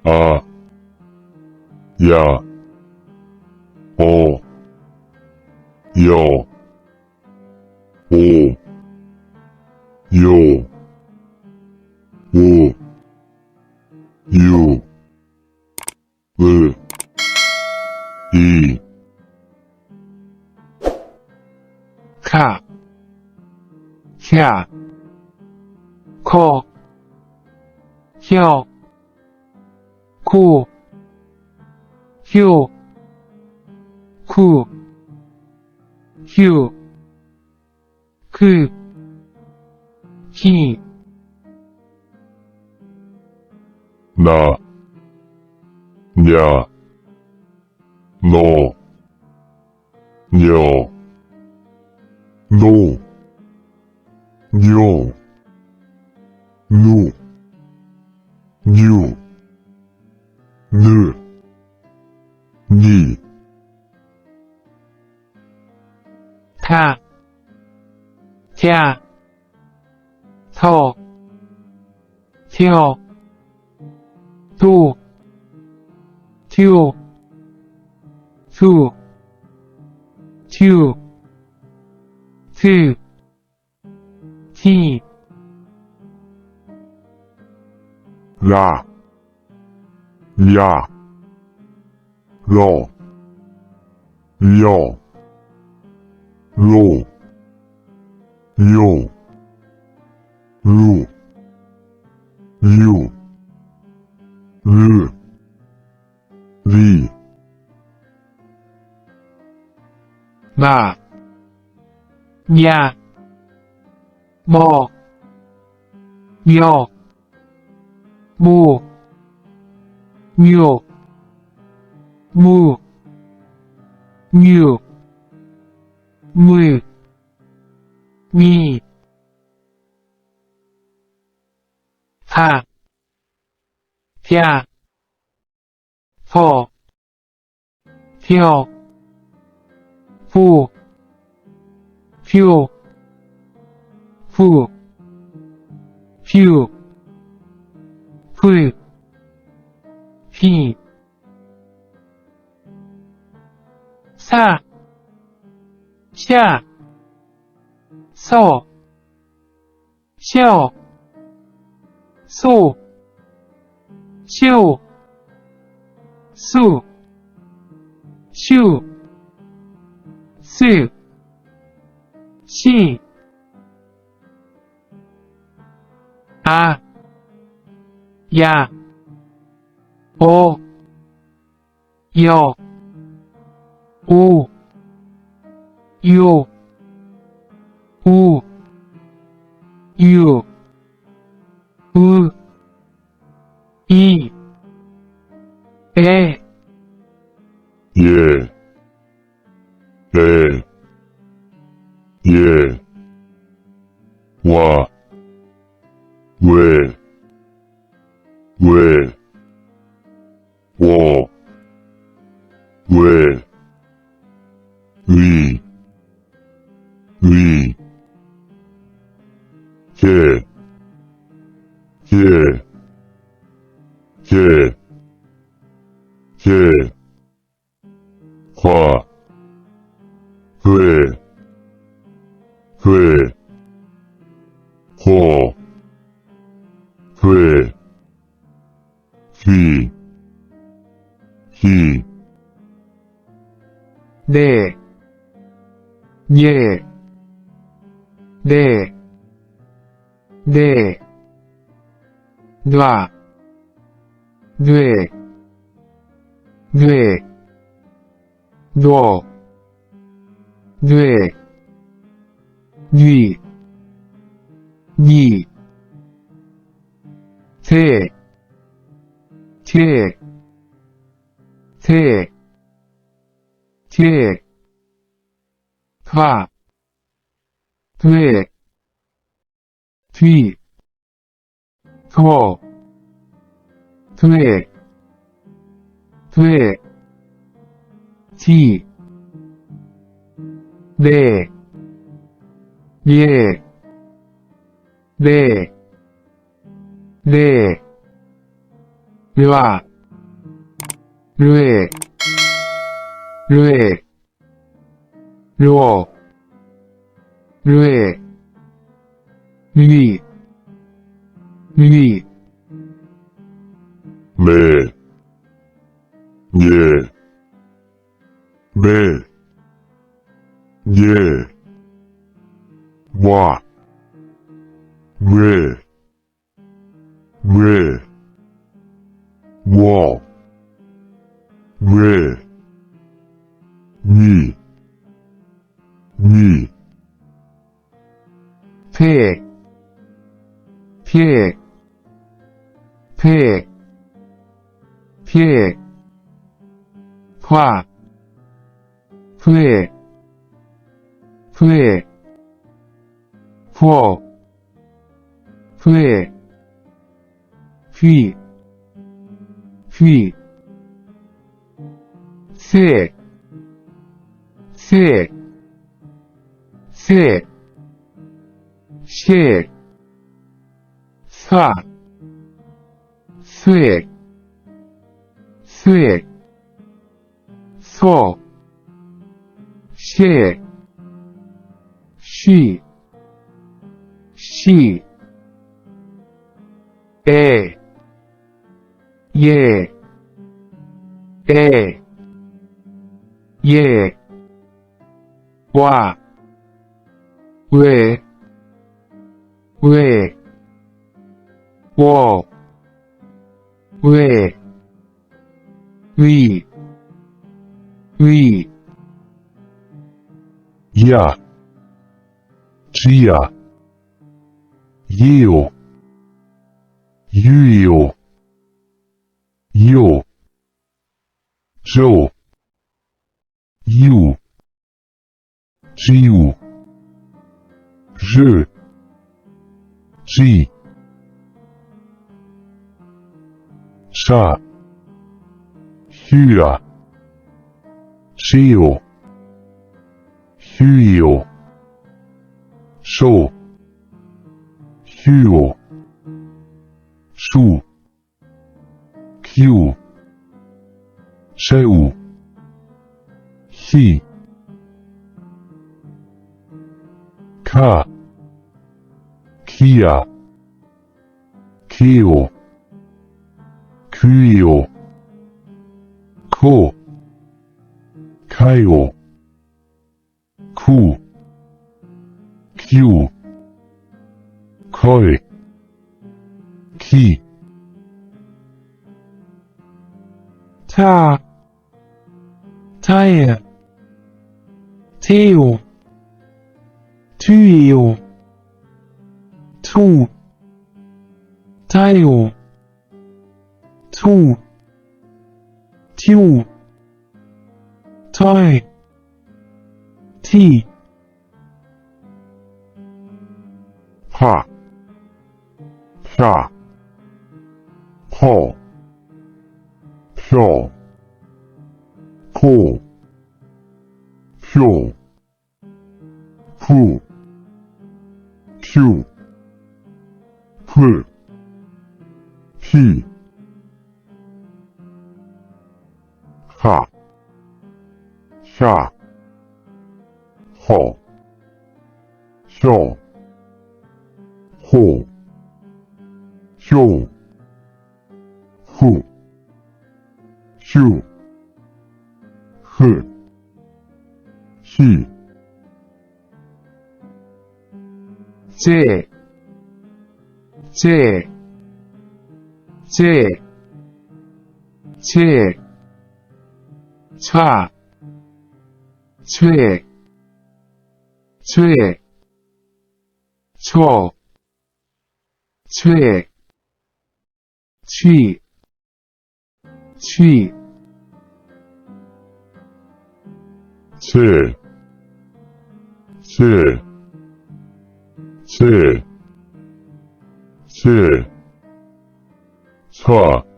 아, 야, 어, 여, 오, 요, 오, 유, 으, 이, 카, 야, 코, 혀, 구, 휴, 구, 휴, 그, 히, 나, 냐, 너, 녀, 노, 뇨, 누, 뉴, 느, 니, 타, 야, 서, 혀, 도, 튜, 수, 튜, 트, 티, 라, 야, 러, 여, 로, 요, 루, 유, 르, 리, 마, 야, 뭐, 여, 무, 뮤, 무, 뉴, 무, 미, 하, 야, 서, 혀, 후, 휴, 후, 휴, 후, 휘, 사, 샤, 서, 셔, 소, 쇼, 수, 슈, 스, 시, 아, 야, 오, 여, 오, 요, 우, 유, 으, 이, 에, 예, 에, 예, 와, 왜, 워, 왜, 의, 개, 개, 개, 개, 화, 회, 호, 회, 휘, 히, 네, 예, 네, 네, 놔, 뇌, 뇌, 너, 뇌, 뉘, 니, 대, 대, 대, 대, 화, 돼, 뒤, 더, 돼, 돼, 디, 네, 예, 네, 네, 와, 瑞，瑞，若，瑞，哩，哩，咩耶咩耶哇喂喂哇喂你pig, pig, pig, pig, pig, pig, pig, pig, pig, pig, pig, thick, thick, thick, thick, thick, thick, thick, thick, thick, she, a, yeah, a, yeah, wa, we, wo, we,呀chia you you you so you you je ji sha hua shio huio so huo shu q sheu he ka kia kio kuio ko kaio ku Q koi ki ta, tire, tail, tuyo, tu, tail, tu, tu, tie, t, ha sha ho pyo ko pyo fu q fu p ha sha ho sho ho xiu fu xiu he xi j, j, j, j, cha, chui, chui, cho, chui, chi, chi, che che che che cha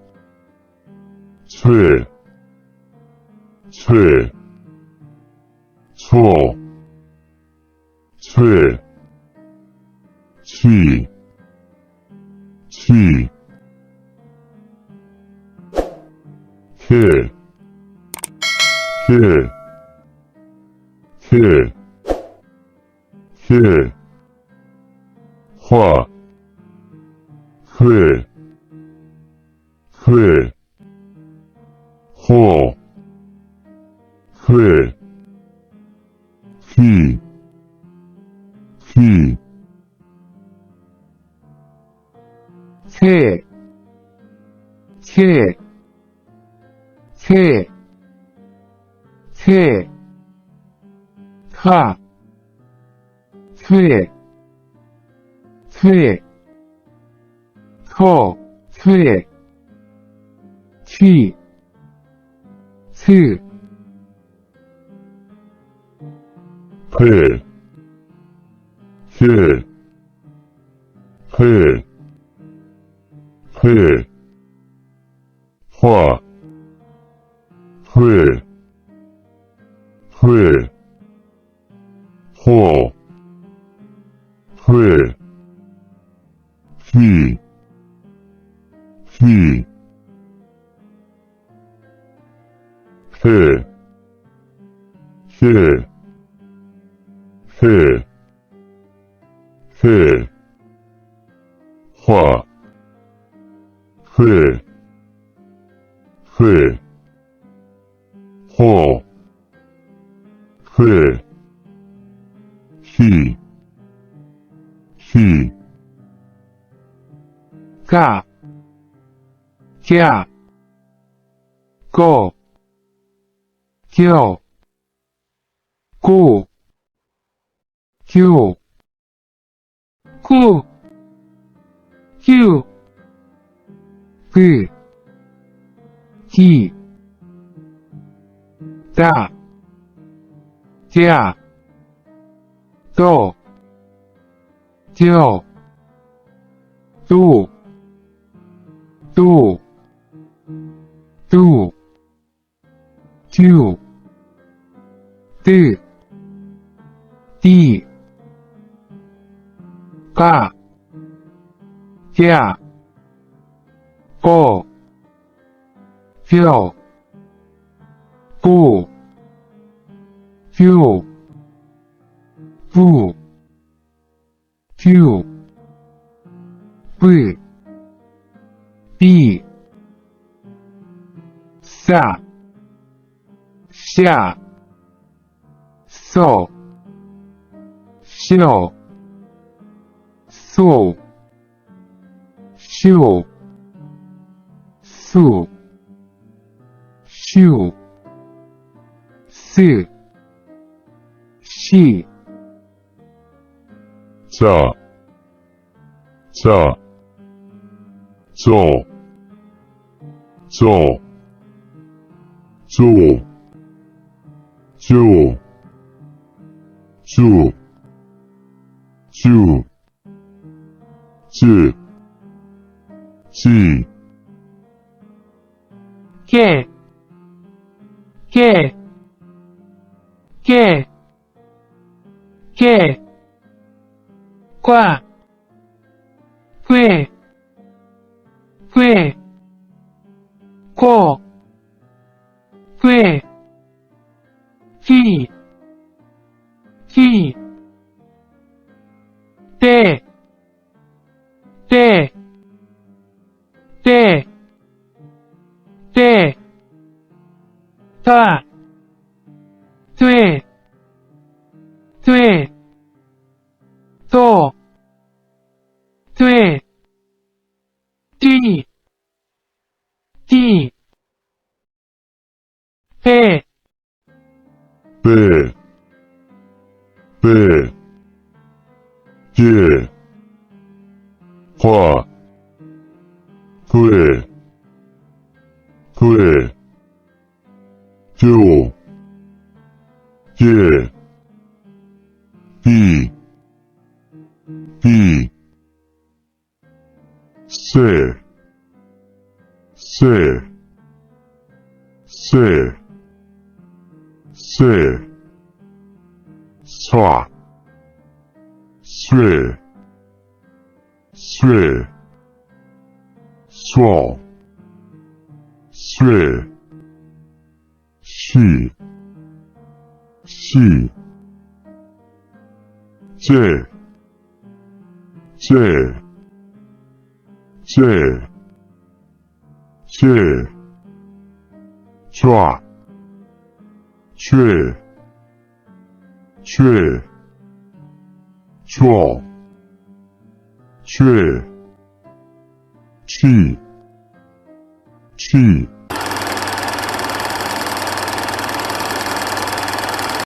cui cui错cui去去 kid 화, 회, 호, 귀, 새, 하, 터, 취, 스, 회, 화, 호, 귀, 해, 화, 호, 귀, 가, 갸, 고, 겨, 고, 규, 구, 규, 그, 기, 다, 갸, 도, 겨, 두, 듀, 뜨, 띠, 가, 갸, 고, 벼, 부, 규, 뿌, 비, 싸, 샤, 소, 쇼, 소, 슈, 수, 슈, 스, 시, 자, 조, 주, 지, 게, 과, 회, 고, 기, 때, 다, 도, 띠, 해, 배, 게, 화, 회, 교, 게, 비, 세, 쏴, 쇠, 쉬, 气，借，借，借，借，抓，却，却，错，却，气，气。